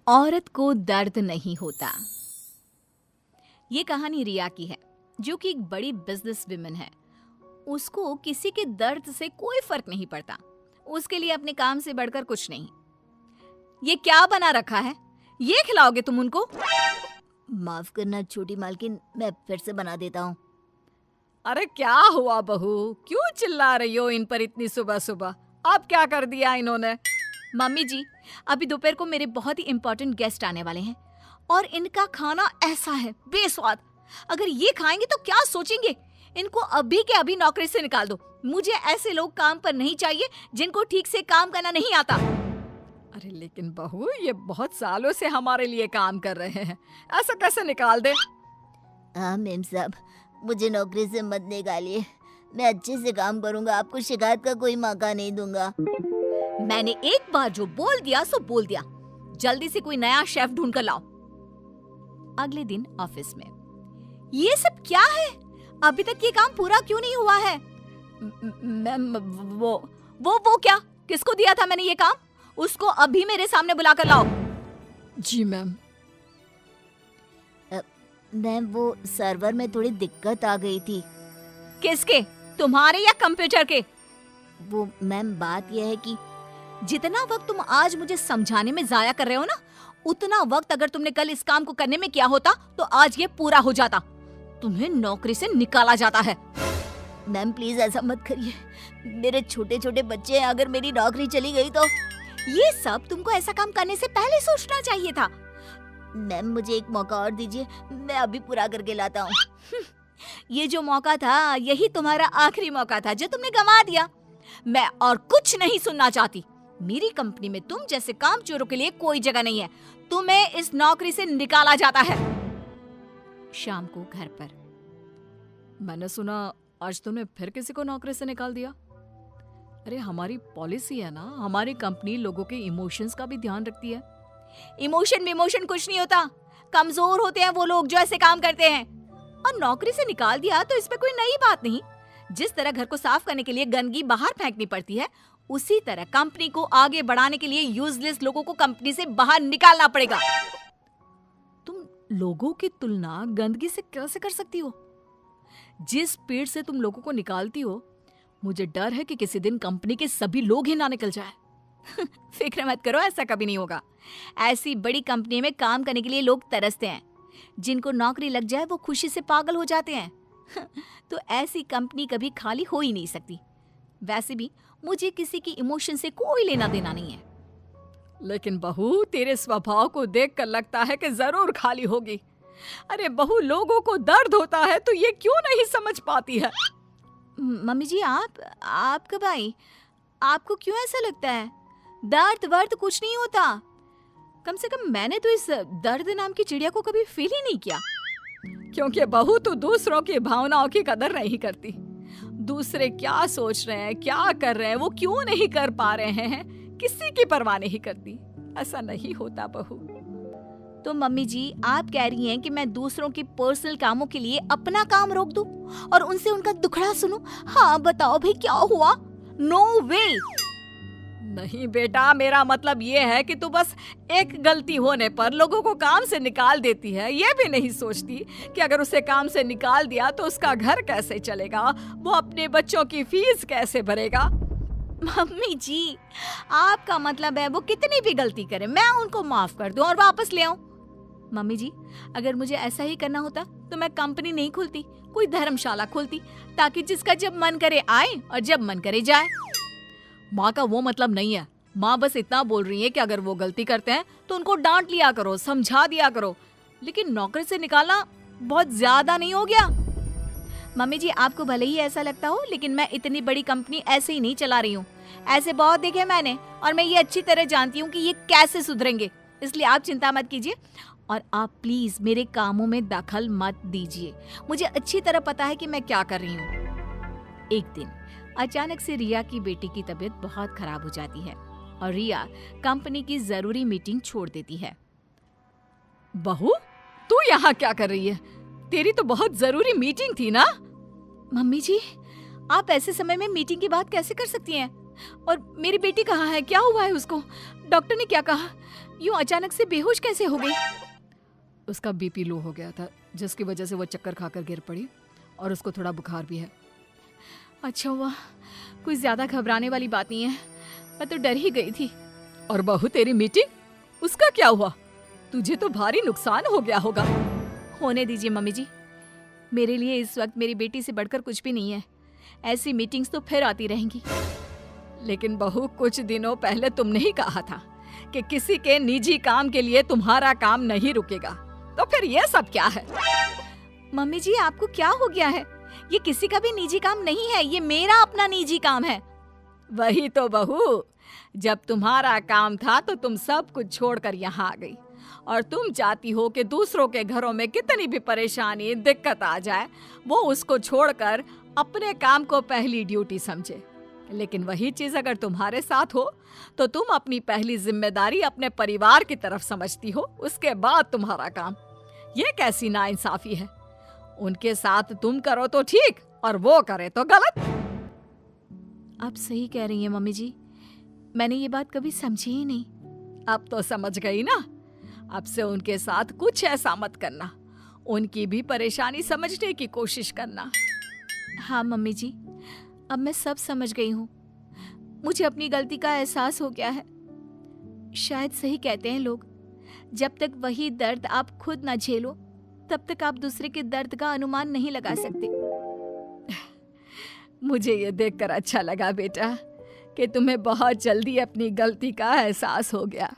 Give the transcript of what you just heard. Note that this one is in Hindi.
औरत को दर्द नहीं होता। ये कहानी रिया की है, जो कि एक बड़ी बिजनेस विमेन है। उसको किसी के दर्द से कोई फर्क नहीं पड़ता। उसके लिए अपने काम से बढ़कर कुछ नहीं। ये क्या बना रखा है? ये खिलाओगे तुम उनको? माफ करना छोटी मालकिन, मैं फिर से बना देता हूँ। अरे क्या हुआ बहू, क्यों चिल्ला रही हो इन पर इतनी सुबह सुबह? अब क्या कर दिया इन्होंने? मम्मी जी, अभी दोपहर को मेरे बहुत ही इम्पोर्टेंट गेस्ट आने वाले हैं और इनका खाना ऐसा है बेस्वाद। अगर ये खाएंगे तो क्या सोचेंगे? इनको अभी के अभी नौकरी से निकाल दो। मुझे ऐसे लोग काम पर नहीं चाहिए जिनको ठीक से काम करना नहीं आता। अरे लेकिन बहू, ये बहुत सालों से हमारे लिए काम कर रहे हैं, ऐसा कैसे निकाल दे? हाँ मेम साहब, मुझे नौकरी से मत निकालिए। मैं अच्छे से काम करूंगा, आपको शिकायत का कोई मौका नहीं दूंगा। मैंने एक बार जो बोल दिया सो बोल दिया। जल्दी से कोई नया शेफ ढूंढ कर लाओ। अगले दिन ऑफिस में, ये सब क्या है? अभी तक ये काम पूरा क्यों नहीं हुआ है? मैम, वो क्या? किसको दिया था मैंने ये काम? उसको अभी मेरे सामने बुलाकर लाओ। जी मैम। मैम, वो सर्वर में थोड़ी दिक्कत आ गई थी। किसके? तुम्हारे या कंप्यूटर के? वो मैम, बात यह है कि जितना वक्त तुम आज मुझे समझाने में जाया कर रहे हो ना, उतना वक्त अगर तुमने कल इस काम को करने में किया होता तो आज ये पूरा हो जाता। तुम्हें नौकरी से निकाला जाता है। मैम प्लीज ऐसा मत करिए, मेरे छोटे छोटे बच्चे हैं, अगर मेरी नौकरी चली गई तो। ये सब तुमको ऐसा काम करने से पहले सोचना चाहिए था। मैम मुझे एक मौका और दीजिए, मैं अभी पूरा करके लाता हूँ। ये जो मौका था, यही तुम्हारा आखिरी मौका था जो तुमने गंवा दिया। मैं और कुछ नहीं सुनना चाहती। मेरी कंपनी में तुम जैसे कामचोरों के लिए कोई जगह नहीं है। तुम्हें इस नौकरी से निकाला जाता है। शाम को घर पर, मैंने सुना आज तुमने फिर किसी को नौकरी से निकाल दिया। अरे हमारी पॉलिसी है ना, हमारी कंपनी लोगों के इमोशंस का भी ध्यान रखती है। इमोशन कुछ नहीं होता। कमजोर होते हैं वो लोग जो ऐसे काम करते हैं। और नौकरी से निकाल दिया तो इसमें कोई नई बात नहीं। जिस तरह घर को साफ करने के लिए गंदगी बाहर फेंकनी पड़ती है, उसी तरह कंपनी को आगे बढ़ाने के लिए यूजलेस लोगों को कंपनी से बाहर निकालना पड़ेगा। तुम लोगों की तुलना गंदगी से कैसे कर सकती हो? जिस स्पीड से तुम लोगों को निकालती हो, मुझे डर है कि किसी दिन कंपनी के सभी लोग ही ना निकल जाए। फिक्र मत करो, ऐसा कभी नहीं होगा। ऐसी बड़ी कंपनी में काम करने के लिए लोग तरसते हैं। जिनको नौकरी लग जाए वो खुशी से पागल हो जाते हैं। तो ऐसी कंपनी कभी खाली हो ही नहीं सकती। वैसे भी मुझे किसी की इमोशन से कोई लेना देना नहीं है। लेकिन बहू, तेरे स्वभाव को देखकर लगता है कि जरूर खाली होगी। अरे बहू, लोगों को दर्द होता है तो ये क्यों नहीं समझ पाती है? मम्मी जी, आप कब आई? आपको क्यों ऐसा लगता है? दर्द वर्द कुछ नहीं होता। कम से कम मैंने तो इस दर्द नाम की चिड़िया को कभी फील ही नहीं किया। क्योंकि बहू तो दूसरों की भावनाओं की कदर नहीं करती। दूसरे क्या सोच रहे हैं, क्या कर रहे हैं, वो क्यों नहीं कर पा रहे हैं, किसी की परवाह नहीं करती। ऐसा नहीं होता बहू। तो मम्मी जी, आप कह रही हैं कि मैं दूसरों के पर्सनल कामों के लिए अपना काम रोक दूं और उनसे उनका दुखड़ा सुनूं? हाँ बताओ भाई, क्या हुआ? नो वे। नहीं बेटा, मेरा मतलब ये है कि तू बस एक गलती होने पर लोगों को काम से निकाल देती है। ये भी नहीं सोचती कि अगर उसे काम से निकाल दिया तो उसका घर कैसे चलेगा, वो अपने बच्चों की फीस कैसे भरेगा। मम्मी जी, आपका मतलब है वो कितनी भी गलती करे मैं उनको माफ कर दूं और वापस ले आऊं? मम्मी जी, अगर मुझे ऐसा ही करना होता तो मैं कंपनी नहीं खोलती, कोई धर्मशाला खोलती, ताकि जिसका जब मन करे आए और जब मन करे जाए। माँ का वो मतलब नहीं है। माँ बस इतना बोल रही है कि अगर वो गलती करते हैं तो उनको डांट लिया करो, समझा दिया करो। लेकिन नौकरी से निकालना बहुत ज्यादा नहीं हो गया? मम्मी जी, आपको भले ही ऐसा लगता हो, लेकिन मैं इतनी बड़ी कंपनी ऐसे ही नहीं चला रही हूँ। ऐसे बहुत देखे मैंने और मैं ये अच्छी तरह जानती हूँ कि ये कैसे सुधरेंगे। इसलिए आप चिंता मत कीजिए और आप प्लीज मेरे कामों में दखल मत दीजिए। मुझे अच्छी तरह पता है कि मैं क्या कर रही हूँ। एक दिन अचानक से रिया की बेटी की तबीयत बहुत खराब हो जाती है और रिया कंपनी की जरूरी मीटिंग छोड़ देती है। बहू, तू यहाँ क्या कर रही है? तेरी तो बहुत जरूरी मीटिंग थी ना? मम्मी जी, आप ऐसे समय में मीटिंग की बात कैसे कर सकती हैं? और मेरी बेटी कहाँ है? क्या हुआ है उसको? डॉक्टर ने क्या कहा? यूं अचानक से बेहोश कैसे हो गई? उसका बीपी लो हो गया था, जिसकी वजह से वो चक्कर खाकर गिर पड़ी और उसको थोड़ा बुखार भी है। अच्छा हुआ, कोई ज्यादा घबराने वाली बात नहीं है, मैं तो डर ही गई थी। और बहू तेरी मीटिंग, उसका क्या हुआ? तुझे तो भारी नुकसान हो गया होगा। होने दीजिए मम्मी जी, मेरे लिए इस वक्त मेरी बेटी से बढ़कर कुछ भी नहीं है। ऐसी मीटिंग्स तो फिर आती रहेंगी। लेकिन बहू, कुछ दिनों पहले तुमने ही कहा था कि किसी के निजी काम के लिए तुम्हारा काम नहीं रुकेगा, तो फिर ये सब क्या है? मम्मी जी, आपको क्या हो गया है? ये किसी का भी निजी काम नहीं है, ये मेरा अपना निजी काम है। वही तो बहू, जब तुम्हारा काम था तो तुम सब कुछ छोड़कर यहाँ आ गई, और तुम चाहती हो कि दूसरों के घरों में कितनी भी परेशानी दिक्कत आ जाए, वो उसको छोड़कर अपने काम को पहली ड्यूटी समझे। लेकिन वही चीज अगर तुम्हारे साथ हो तो तुम अपनी पहली जिम्मेदारी अपने परिवार की तरफ समझती हो, उसके बाद तुम्हारा काम। ये कैसी नाइंसाफी है? उनके साथ तुम करो तो ठीक और वो करे तो गलत। आप सही कह रही हैं मम्मी जी, मैंने ये बात कभी समझी ही नहीं। अब तो समझ गई ना? अब से उनके साथ कुछ ऐसा मत करना, उनकी भी परेशानी समझने की कोशिश करना। हाँ मम्मी जी, अब मैं सब समझ गई हूँ। मुझे अपनी गलती का एहसास हो गया है। शायद सही कहते हैं लोग, जब तक वही दर्द आप खुद ना झेलो तब तक आप दूसरे के दर्द का अनुमान नहीं लगा सकते। मुझे ये देखकर अच्छा लगा बेटा कि तुम्हें बहुत जल्दी अपनी गलती का एहसास हो गया।